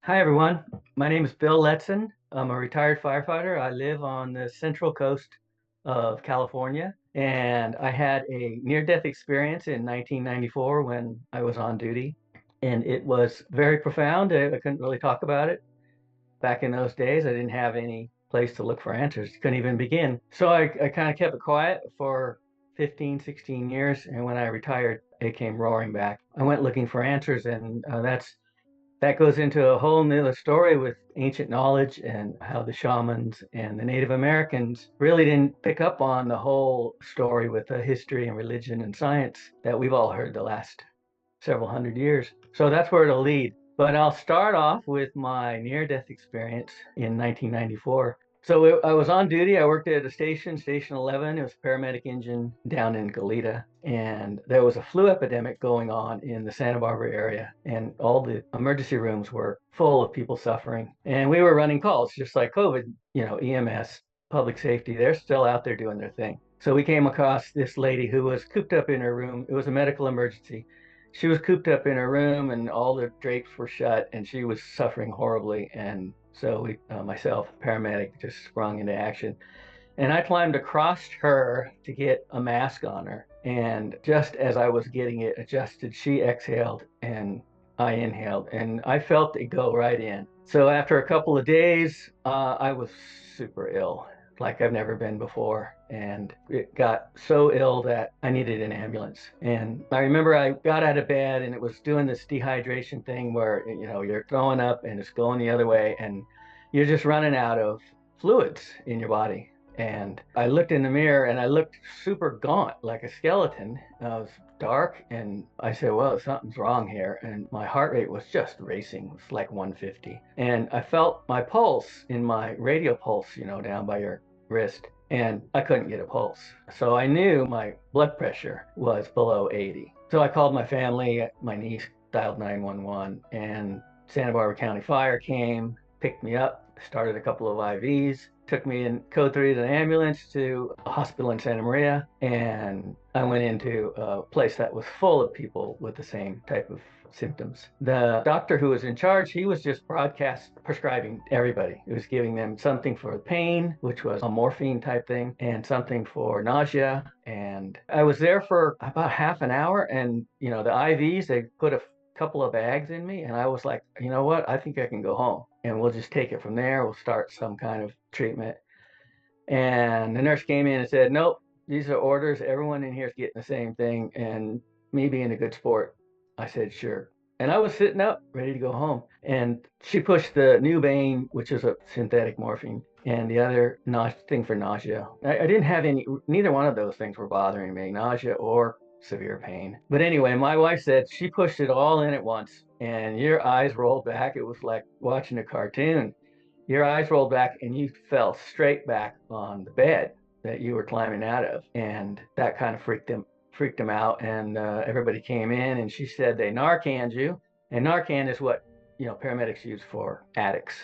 Hi, everyone. My name is Bill Letson. I'm a retired firefighter. I live on the central coast of California, and I had a near-death experience in 1994 when I was on duty, and it was very profound. I couldn't really talk about it. Back in those days, I didn't have any place to look for answers. Couldn't even begin. So I kind of kept it quiet for 15, 16 years, and when I retired, it came roaring back. I went looking for answers, and that goes into a whole nother story with ancient knowledge and how the shamans and the Native Americans really didn't pick up on the whole story with the history and religion and science that we've all heard the last several hundred years. So that's where it'll lead. But I'll start off with my near-death experience in 1994. So I was on duty. I worked at a station, Station 11. It was a paramedic engine down in Goleta. And there was a flu epidemic going on in the Santa Barbara area. And all the emergency rooms were full of people suffering. And we were running calls, just like COVID, EMS, public safety. They're still out there doing their thing. So we came across this lady who was cooped up in her room. It was a medical emergency. She was cooped up in her room and all the drapes were shut and she was suffering horribly. And so myself, paramedic, just sprung into action. And I climbed across her to get a mask on her. And just as I was getting it adjusted, she exhaled and I inhaled and I felt it go right in. So after a couple of days, I was super ill, like I've never been before. And it got so ill that I needed an ambulance. And I remember I got out of bed and it was doing this dehydration thing where, you're throwing up and it's going the other way and you're just running out of fluids in your body. And I looked in the mirror and I looked super gaunt, like a skeleton. I was dark and I said, well, something's wrong here. And my heart rate was just racing. It was like 150. And I felt my pulse in my radial pulse, down by your wrist. And I couldn't get a pulse. So I knew my blood pressure was below 80. So I called my family. My niece dialed 911 and Santa Barbara County Fire came, picked me up, started a couple of IVs, took me in code 3 to the ambulance to a hospital in Santa Maria, and I went into a place that was full of people with the same type of symptoms. The doctor who was in charge, he was just broadcast prescribing everybody. He was giving them something for pain, which was a morphine type thing, and something for nausea. And I was there for about half an hour, and the IVs, they put a couple of bags in me, and I was like, you know what? I think I can go home and we'll just take it from there. We'll start some kind of treatment. And the nurse came in and said, nope, these are orders. Everyone in here is getting the same thing. And me being a good sport, I said, sure. And I was sitting up, ready to go home. And she pushed the Nubane, which is a synthetic morphine, and the other thing for nausea. I didn't have neither one of those things were bothering me, nausea or severe pain. But anyway, my wife said she pushed it all in at once, and your eyes rolled back. It was like watching a cartoon. Your eyes rolled back and you fell straight back on the bed that you were climbing out of. And that kind of freaked them out. And everybody came in and she said they Narcaned you. And Narcan is what, paramedics use for addicts,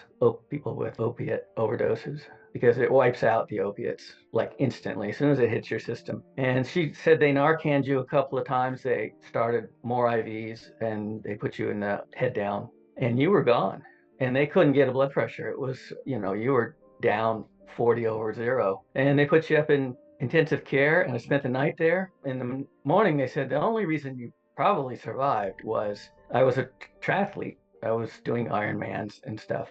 people with opiate overdoses, because it wipes out the opiates like instantly as soon as it hits your system. And she said they Narcaned you a couple of times. They started more IVs and they put you in the head down and you were gone, and they couldn't get a blood pressure. It was, you were down 40 over zero. And they put you up in intensive care, and I spent the night there. In the morning, they said the only reason you probably survived was I was a triathlete. I was doing Ironmans and stuff.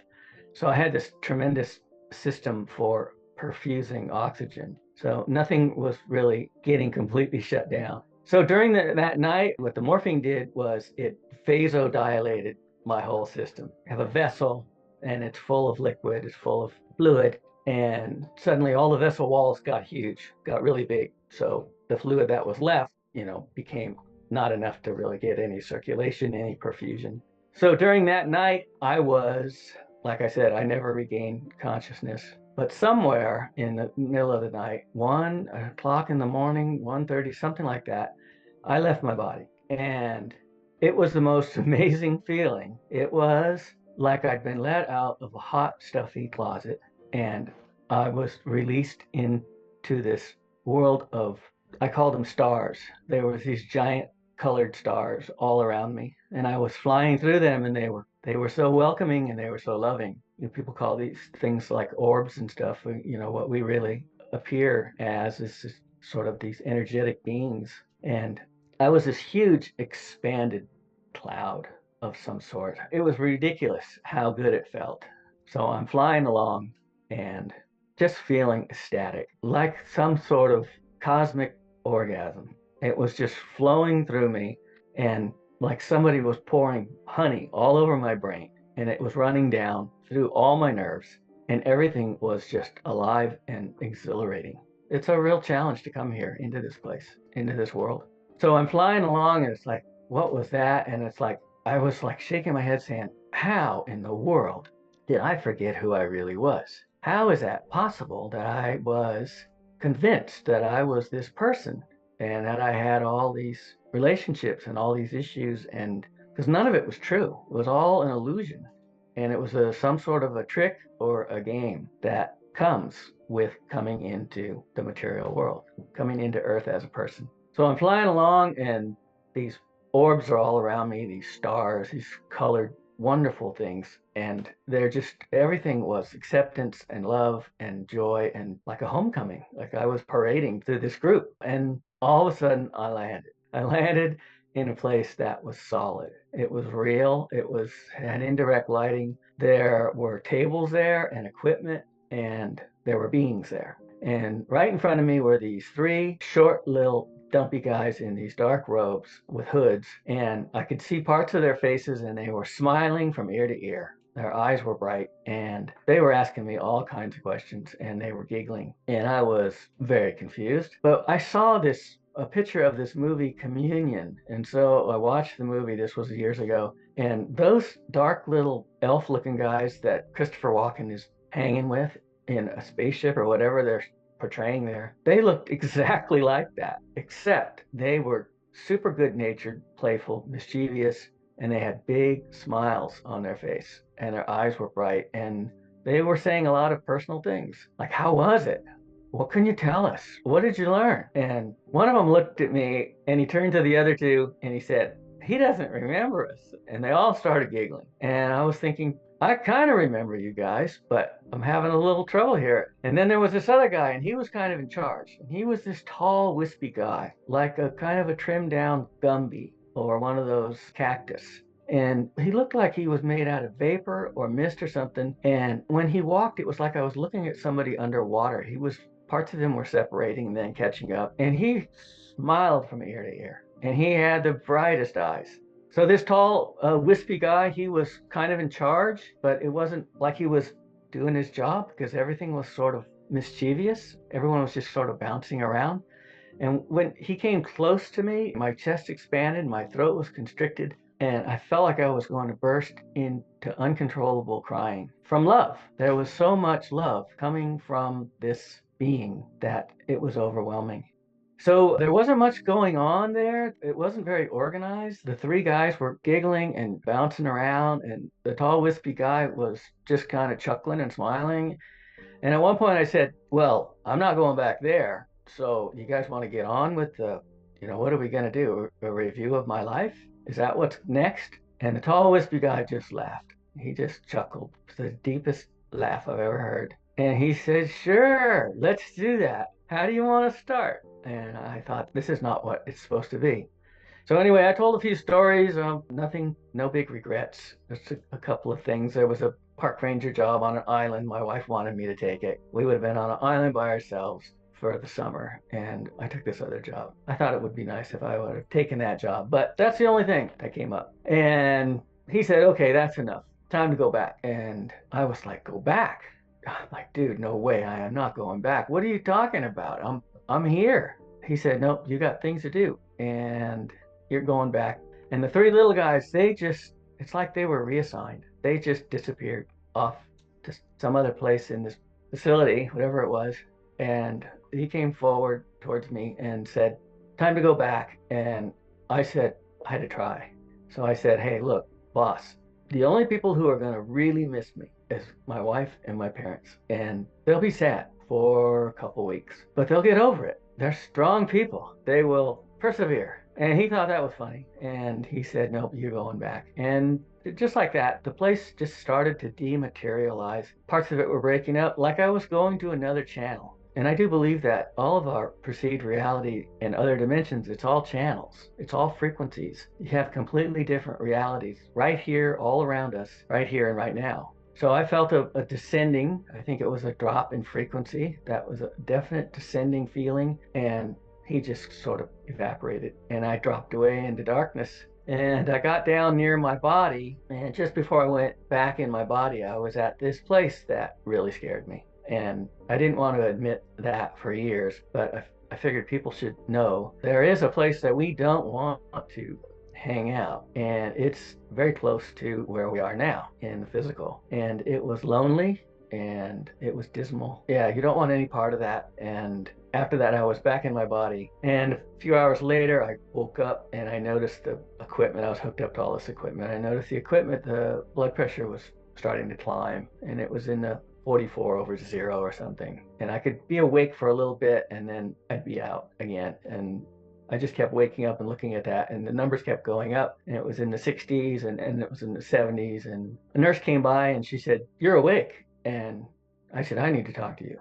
So I had this tremendous system for perfusing oxygen. So nothing was really getting completely shut down. So during that night, what the morphine did was it vasodilated my whole system. I have a vessel and it's full of liquid, it's full of fluid, and suddenly all the vessel walls got huge, got really big. So the fluid that was left, became not enough to really get any circulation, any perfusion. So during that night, I was, like I said, I never regained consciousness. But somewhere in the middle of the night, 1 o'clock in the morning, 1:30, something like that, I left my body. And it was the most amazing feeling. It was like I'd been let out of a hot, stuffy closet and I was released into this world of, I called them stars. There were these giant colored stars all around me, and I was flying through them, and they were they were so welcoming and they were so loving. People call these things like orbs and stuff. What we really appear as is just sort of these energetic beings. And I was this huge expanded cloud of some sort. It was ridiculous how good it felt. So I'm flying along and just feeling ecstatic, like some sort of cosmic orgasm. It was just flowing through me, and like somebody was pouring honey all over my brain, and it was running down through all my nerves, and everything was just alive and exhilarating. It's a real challenge to come here into this place, into this world. So I'm flying along, and it's like, what was that? And it's like, I was like shaking my head saying, how in the world did I forget who I really was? How is that possible that I was convinced that I was this person and that I had all these relationships and all these issues? And because none of it was true, it was all an illusion. And it was some sort of a trick or a game that comes with coming into the material world, coming into Earth as a person. So I'm flying along, and these orbs are all around me, these stars, these colored, wonderful things. And they're just, everything was acceptance and love and joy and like a homecoming. Like I was parading through this group. And all of a sudden, I landed. I landed in a place that was solid. It was real. It was had indirect lighting. There were tables there and equipment, and there were beings there. And right in front of me were these three short little dumpy guys in these dark robes with hoods, and I could see parts of their faces, and they were smiling from ear to ear. Their eyes were bright, and they were asking me all kinds of questions, and they were giggling, and I was very confused. But I saw a picture of this movie Communion, and so I watched the movie. This was years ago, and those dark little elf-looking guys that Christopher Walken is hanging with in a spaceship or whatever they're portraying there, they looked exactly like that, except they were super good natured, playful, mischievous, and they had big smiles on their face, and their eyes were bright, and they were saying a lot of personal things, like, how was it? What can you tell us? What did you learn? And one of them looked at me, and he turned to the other two and he said, he doesn't remember us. And they all started giggling. And I was thinking, I kind of remember you guys, but I'm having a little trouble here. And then there was this other guy, and he was kind of in charge. And he was this tall, wispy guy, like a kind of a trimmed down Gumby or one of those cactus. And he looked like he was made out of vapor or mist or something. And when he walked, it was like I was looking at somebody underwater. Parts of him were separating and then catching up. And he smiled from ear to ear. And he had the brightest eyes. So this tall, wispy guy, he was kind of in charge, but it wasn't like he was doing his job because everything was sort of mischievous. Everyone was just sort of bouncing around. And when he came close to me, my chest expanded, my throat was constricted, and I felt like I was going to burst into uncontrollable crying from love. There was so much love coming from this being that it was overwhelming. So there wasn't much going on there. It wasn't very organized. The three guys were giggling and bouncing around, and the tall, wispy guy was just kind of chuckling and smiling. And at one point I said, well, I'm not going back there. So you guys want to get on with what are we going to do? A review of my life? Is that what's next? And the tall, wispy guy just laughed. He just chuckled. It's the deepest laugh I've ever heard. And he said, sure, let's do that. How do you want to start? And I thought, this is not what it's supposed to be. So anyway, I told a few stories. Nothing, no big regrets. Just a couple of things. There was a park ranger job on an island. My wife wanted me to take it. We would have been on an island by ourselves for the summer, and I took this other job. I thought it would be nice if I would have taken that job, but that's the only thing that came up. And he said, okay, that's enough. Time to go back. And I was like, go back? I'm like, dude, no way. I am not going back. What are you talking about? I'm here. He said, nope, you got things to do, and you're going back. And the three little guys, it's like they were reassigned. They just disappeared off to some other place in this facility, whatever it was. And he came forward towards me and said, time to go back. And I said, I had to try. So I said, hey, look, boss, the only people who are going to really miss me is my wife and my parents. And they'll be sad for a couple weeks, but they'll get over it. They're strong people. They will persevere. And he thought that was funny. And he said, nope, you're going back. And just like that, the place just started to dematerialize. Parts of it were breaking up, like I was going to another channel. And I do believe that all of our perceived reality and other dimensions, it's all channels, it's all frequencies. You have completely different realities right here, all around us, right here and right now. So I felt a descending, I think it was a drop in frequency. That was a definite descending feeling. And he just sort of evaporated. And I dropped away into darkness. And I got down near my body. And just before I went back in my body, I was at this place that really scared me. And I didn't want to admit that for years, but I figured people should know there is a place that we don't want to hang out, and it's very close to where we are now in the physical. And it was lonely and it was dismal. Yeah, you don't want any part of that. And after that, I was back in my body. And a few hours later, I woke up and I noticed the equipment. I was hooked up to all this equipment. I noticed the equipment, the blood pressure was starting to climb, and it was in the 44/0 or something. And I could be awake for a little bit and then I'd be out again. And I just kept waking up and looking at that, and the numbers kept going up, and it was in the 60s and it was in the 70s. And a nurse came by and she said, "You're awake." And I said, "I need to talk to you."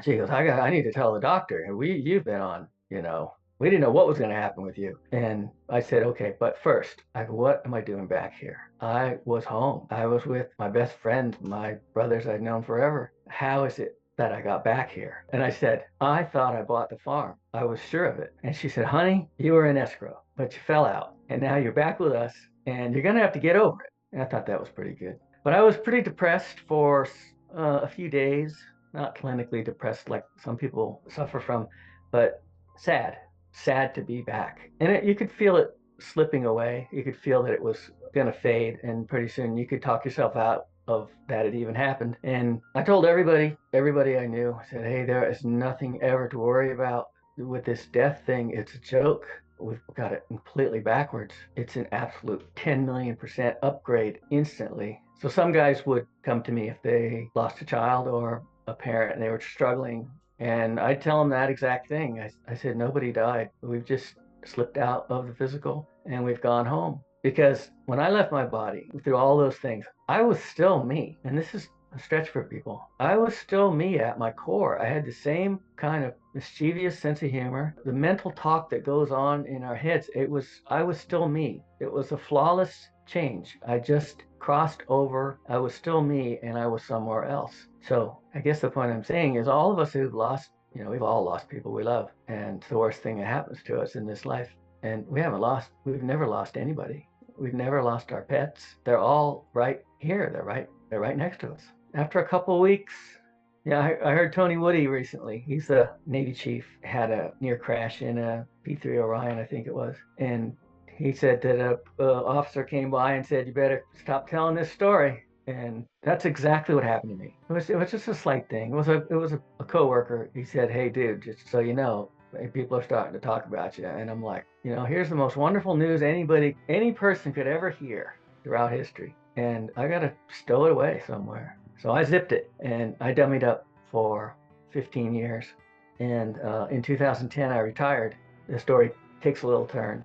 She goes, I need to tell the doctor. You've been on, we didn't know what was going to happen with you." And I said, "Okay, but first, what am I doing back here? I was home. I was with my best friend, my brothers I'd known forever. How is it that I got back here?" And I said, "I thought I bought the farm. I was sure of it." And she said, "Honey, you were in escrow, but you fell out. And now you're back with us, and you're going to have to get over it." And I thought that was pretty good. But I was pretty depressed for a few days, not clinically depressed like some people suffer from, but sad, sad to be back. And you could feel it slipping away. You could feel that it was going to fade, and pretty soon you could talk yourself out of that it even happened. And I told everybody I knew, I said, "Hey, there is nothing ever to worry about with this death thing. It's a joke. We've got it completely backwards. It's an absolute 10 million% upgrade instantly." So some guys would come to me if they lost a child or a parent and they were struggling, and I'd tell them that exact thing. I said, "Nobody died. We've just slipped out of the physical and we've gone home." Because when I left my body through all those things, I was still me. And this is a stretch for people. I was still me at my core. I had the same kind of mischievous sense of humor. The mental talk that goes on in our heads, I was still me. It was a flawless change. I just crossed over. I was still me and I was somewhere else. So I guess the point I'm saying is all of us who've lost, we've all lost people we love. And it's the worst thing that happens to us in this life. And we've never lost anybody. We've never lost our pets. They're all right here. They're right next to us. After a couple of weeks, yeah, I heard Tony Woody recently. He's a Navy chief, had a near crash in a P-3 Orion, I think it was. And he said that a officer came by and said, "You better stop telling this story." And that's exactly what happened to me. It was just a slight thing. It was a coworker. He said, "Hey, dude, just so you know, people are starting to talk about you." And I'm like, here's the most wonderful news any person could ever hear throughout history. And I got to stow it away somewhere. So I zipped it and I dummied up for 15 years. And in 2010, I retired. The story takes a little turn.